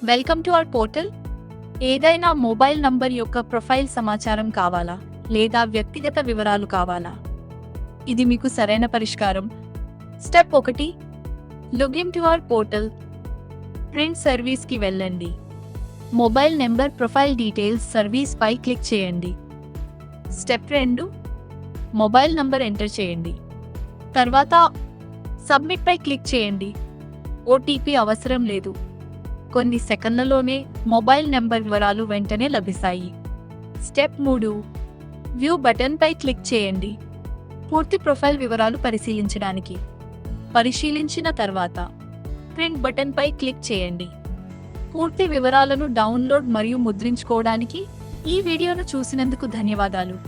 Welcome to our portal. ఏదైనా mobile number యొక్క profile సమాచారం కావాలా లేదా వ్యక్తిగత వివరాలు కావాలా? ఇది మీకు సరైన పరిష్కారం. Step 1, login to our portal. Print సర్వీస్కి వెళ్ళండి. Mobile number profile details service పై క్లిక్ చేయండి. స్టెప్ 2, మొబైల్ నంబర్ ఎంటర్ చేయండి. తర్వాత సబ్మిట్ పై క్లిక్ చేయండి. ఓటీపీ అవసరం లేదు. కొన్ని సెకన్లలోనే మొబైల్ నెంబర్ వివరాలు వెంటనే లభిస్తాయి. స్టెప్ 3, వ్యూ బటన్ పై క్లిక్ చేయండి. పూర్తి ప్రొఫైల్ వివరాలు పరిశీలించడానికి. పరిశీలించిన తర్వాత ప్రింట్ బటన్ పై క్లిక్ చేయండి. పూర్తి వివరాలను డౌన్లోడ్ మరియు ముద్రించుకోవడానికి ఈ వీడియోను చూసినందుకు ధన్యవాదాలు.